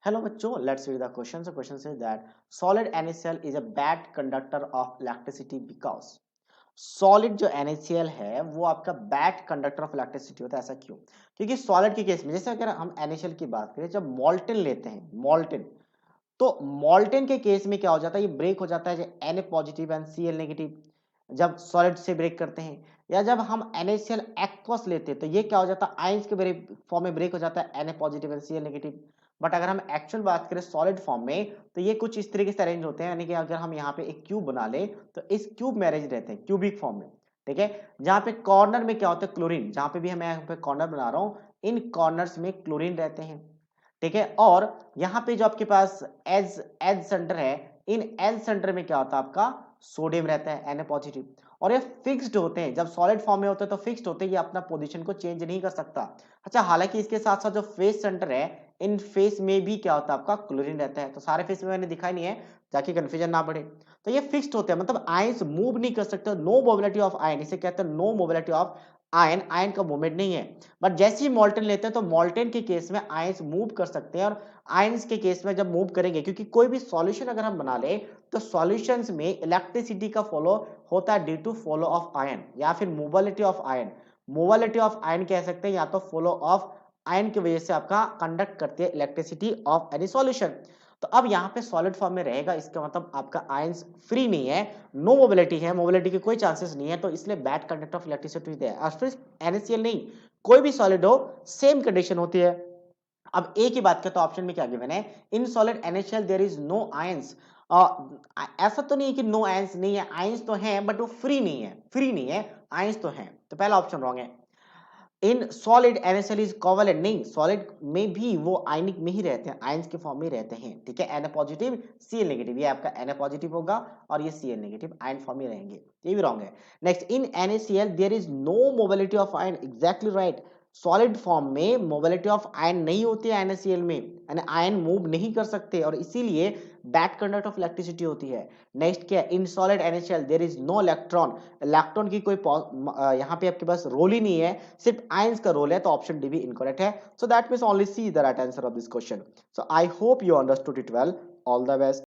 Hello बच्चों, let's read the question. The question says that solid NaCl is a bad conductor of electricity because solid जो NaCl है वो आपका bad conductor of electricity होता है। ऐसा क्यों? क्योंकि सॉलिड के केस में जैसे अगर हम NaCl की बात करें, जब मोल्टन लेते हैं मोल्टन, तो मोल्टन के केस में क्या हो जाता है, ये ब्रेक हो जाता है Na positive and Cl negative जब सॉलिड से ब्रेक करते हैं, या जब हम NaCl एक्वस लेते हैं तो ये क्या हो जाता है, आयंस के फॉर्म में ब्रेक हो जाता है Na positive and Cl negative. But अगर हम एक्चुअल बात करें सॉलिड फॉर्म में तो ये कुछ इस तरीके से अरेंज होते हैं, यानी कि अगर हम यहाँ पे एक क्यूब बना ले तो इस क्यूब में अरेंज रहते हैं क्यूबिक फॉर्म में। ठीक है, जहाँ पे कॉर्नर में क्या होता है, क्लोरीन, जहाँ पे भी मैं यहाँ पे कॉर्नर बना रहा हूँ इन कॉर्नर्स में क्लोरीन रहते हैं। ठीक है, और यहाँ पे जो आपके पास एज एज सेंटर है, इन एज सेंटर में क्या होता है आपका सोडियम रहता है Na पॉजिटिव, और ये फिक्स्ड होते हैं, जब सॉलिड फॉर्म में होते हैं तो फिक्स्ड होते हैं, ये अपना पोजीशन को चेंज नहीं कर सकता। अच्छा, हालांकि इसके साथ साथ जो फेस सेंटर है, इन फेस में भी क्या होता है आपका क्लोरीन रहता है। तो सारे फेस में मैंने दिखाई नहीं है ताकि कंफ्यूजन ना बढ़े। तो ये फिक्स्ड होते हैं, मतलब आयंस मूव नहीं कर सकते, नो मोबिलिटी ऑफ आयन, इसे कहते हैं no mobility of ion, ion का मूवमेंट नहीं है। बट जैसे ही मोल्टन लेते हैं तो मोल्टन के केस में आयंस मूव कर सकते हैं, और आयंस के केस में जब मूव करेंगे, क्योंकि कोई भी सॉल्यूशन अगर हम बना ले तो सॉल्यूशंस में इलेक्ट्रिसिटी का फ्लो होता है due to flow of ion या फिर mobility of ion. Mobility of ion कह सकते हैं, या तो फ्लो ऑफ आयन की वजह से आपका कंडक्ट करती है इलेक्ट्रिसिटी ऑफ एनी सॉल्यूशन। तो अब यहाँ पे सॉलिड फॉर्म में रहेगा, इसका मतलब आपका आयंस फ्री नहीं है, नो मोबिलिटी है, मोबिलिटी के कोई चांसेस नहीं है, तो इसलिए बैड कंडक्टर ऑफ इलेक्ट्रिसिटी है। और फिर NaCl नहीं, कोई भी सॉलिड हो सेम कंडीशन होती है। अब ए की बात करें तो ऑप्शन में क्या गिवन है, in solid NaCl there is no ions. ऐसा तो नहीं है कि नो आयंस नहीं है, आयंस तो हैं बट वो फ्री नहीं है, फ्री नहीं है, आयंस तो हैं। तो पहला ऑप्शन रॉन्ग है। In solid NaCl is covalent, नहीं, सॉलिड में भी वो आयनिक में ही रहते हैं, आयंस के फॉर्म में रहते हैं। ठीक है, Na पॉजिटिव Cl नेगेटिव, ये आपका Na पॉजिटिव होगा और ये Cl नेगेटिव आयन फॉर्म में रहेंगे, ये भी रॉन्ग है। Next, in NaCl there is no mobility of ion, exactly right, solid form में मोबिलिटी ऑफ आयन नहीं होती है NaCl में, यानी आयन मूव नहीं कर सकते और इसीलिए बैड कंडक्ट ऑफ इलेक्ट्रिसिटी होती है। नेक्स्ट क्या है, in solid NaCl there is no electron, electron की कोई यहाँ पे आपके पास रोल ही नहीं है, सिर्फ आयंस का रोल है, तो ऑप्शन डी भी इनकरेक्ट है। So that means only see the right answer of this question. So I hope you understood it well. All the best.